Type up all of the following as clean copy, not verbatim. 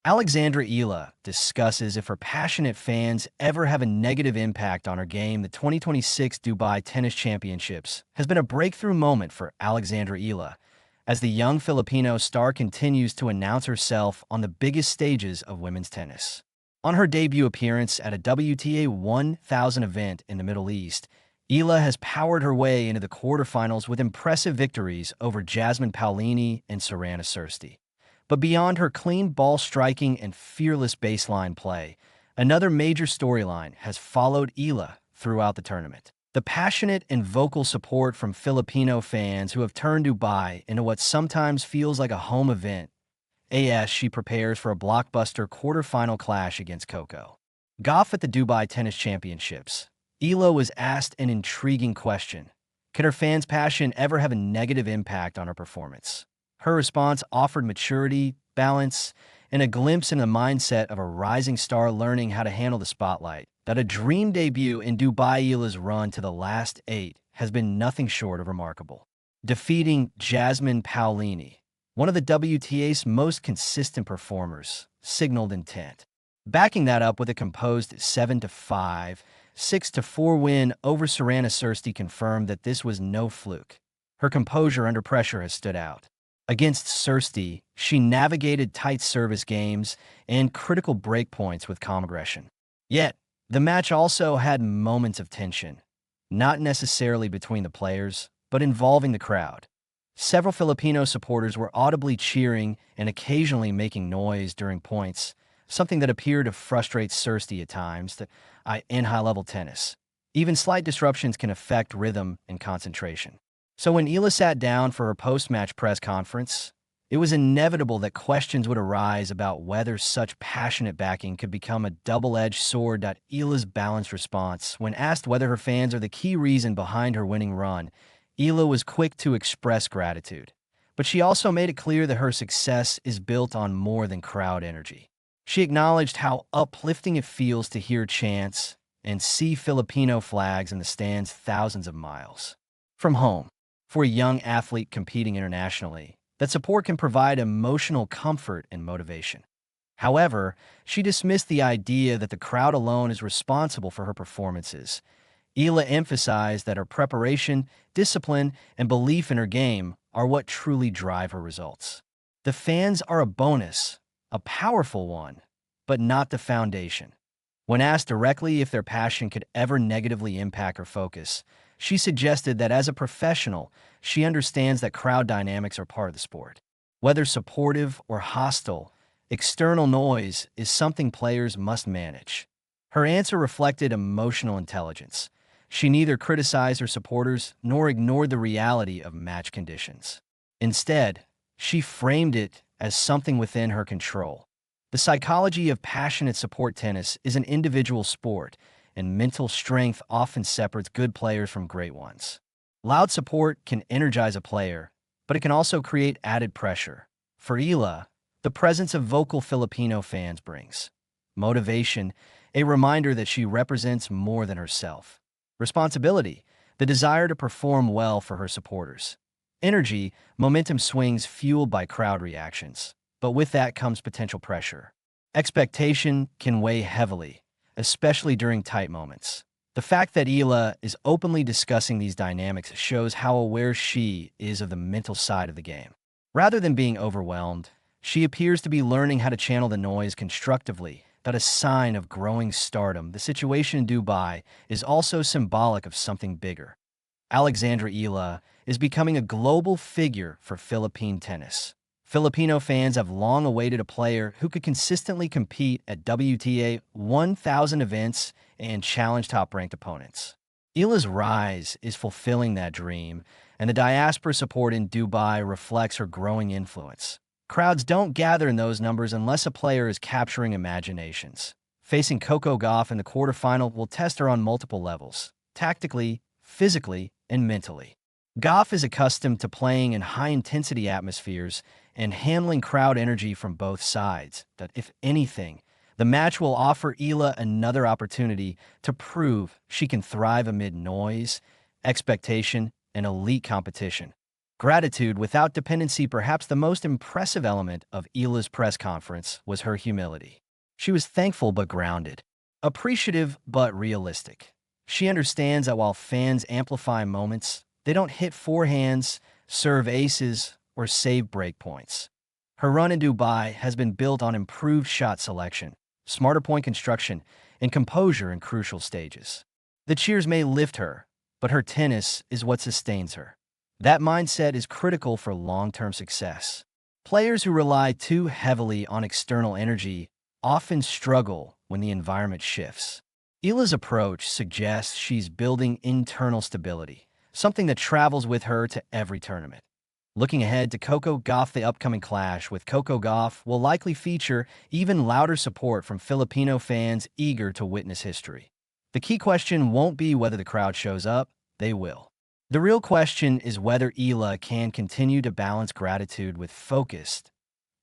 Alexandra Eala discusses if her passionate fans ever have a negative impact on her game. The 2026 Dubai Tennis Championships has been a breakthrough moment for Alexandra Eala as the young Filipino star continues to announce herself on the biggest stages of women's tennis. On her debut appearance at a WTA 1000 event in the Middle East, Eala has powered her way into the quarterfinals with impressive victories over Jasmine Paolini and Sorana Cirstea. But beyond her clean ball striking and fearless baseline play, another major storyline has followed Eala throughout the tournament. The passionate and vocal support from Filipino fans who have turned Dubai into what sometimes feels like a home event as she prepares for a blockbuster quarterfinal clash against Coco Gauff at the Dubai Tennis Championships. Eala was asked an intriguing question. Could her fans' passion ever have a negative impact on her performance? Her response offered maturity, balance, and a glimpse into the mindset of a rising star learning how to handle the spotlight. That a dream debut in Dubai. Eala's run to the last 8 has been nothing short of remarkable, defeating Jasmine Paolini, one of the WTA's most consistent performers, signaled intent. Backing that up with a composed 7-5, 6-4 win over Sorana Cirstea confirmed that this was no fluke. Her composure under pressure has stood out. Against Cirstea, she navigated tight service games and critical breakpoints with calm aggression. Yet, the match also had moments of tension, not necessarily between the players, but involving the crowd. Several Filipino supporters were audibly cheering and occasionally making noise during points, something that appeared to frustrate Cirstea at times in high-level tennis. Even slight disruptions can affect rhythm and concentration. So when Eala sat down for her post-match press conference, it was inevitable that questions would arise about whether such passionate backing could become a double-edged sword. Eala's balanced response, when asked whether her fans are the key reason behind her winning run, Eala was quick to express gratitude. But she also made it clear that her success is built on more than crowd energy. She acknowledged how uplifting it feels to hear chants and see Filipino flags in the stands thousands of miles from home. For a young athlete competing internationally, that support can provide emotional comfort and motivation. However, she dismissed the idea that the crowd alone is responsible for her performances. Eala emphasized that her preparation, discipline, and belief in her game are what truly drive her results. The fans are a bonus, a powerful one, but not the foundation. When asked directly if their passion could ever negatively impact her focus, she suggested that as a professional, she understands that crowd dynamics are part of the sport. Whether supportive or hostile, external noise is something players must manage. Her answer reflected emotional intelligence. She neither criticized her supporters nor ignored the reality of match conditions. Instead, she framed it as something within her control. The psychology of passionate support tennis is an individual sport, and mental strength often separates good players from great ones. Loud support can energize a player, but it can also create added pressure. For Eala, the presence of vocal Filipino fans brings motivation, a reminder that she represents more than herself. Responsibility, the desire to perform well for her supporters. Energy, momentum swings fueled by crowd reactions, but with that comes potential pressure. Expectation can weigh heavily, especially during tight moments. The fact that Eala is openly discussing these dynamics shows how aware she is of the mental side of the game. Rather than being overwhelmed, she appears to be learning how to channel the noise constructively. That a sign of growing stardom. The situation in Dubai is also symbolic of something bigger. Alexandra Eala is becoming a global figure for Philippine tennis. Filipino fans have long awaited a player who could consistently compete at WTA 1000 events and challenge top-ranked opponents. Eala's rise is fulfilling that dream, and the diaspora support in Dubai reflects her growing influence. Crowds don't gather in those numbers unless a player is capturing imaginations. Facing Coco Gauff in the quarterfinal will test her on multiple levels, tactically, physically, and mentally. Gauff is accustomed to playing in high-intensity atmospheres and handling crowd energy from both sides. That, if anything, the match will offer Eala another opportunity to prove she can thrive amid noise, expectation, and elite competition. Gratitude without dependency. Perhaps the most impressive element of Eala's press conference was her humility. She was thankful but grounded, appreciative but realistic. She understands that while fans amplify moments, they don't hit forehands, serve aces, or save break points. Her run in Dubai has been built on improved shot selection, smarter point construction, and composure in crucial stages. The cheers may lift her, but her tennis is what sustains her. That mindset is critical for long-term success. Players who rely too heavily on external energy often struggle when the environment shifts. Eala's approach suggests she's building internal stability, something that travels with her to every tournament. Looking ahead to Coco Gauff, the upcoming clash with Coco Gauff will likely feature even louder support from Filipino fans eager to witness history. The key question won't be whether the crowd shows up, they will. The real question is whether Eala can continue to balance gratitude with focus.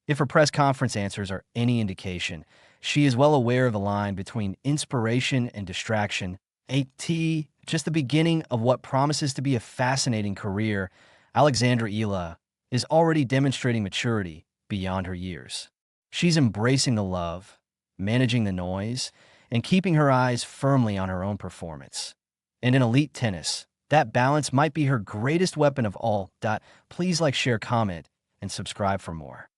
If her press conference answers are any indication, she is well aware of the line between inspiration and distraction, just the beginning of what promises to be a fascinating career. Alexandra Eala is already demonstrating maturity beyond her years. She's embracing the love, managing the noise, and keeping her eyes firmly on her own performance. And in elite tennis, that balance might be her greatest weapon of all. Please like, share, comment, and subscribe for more.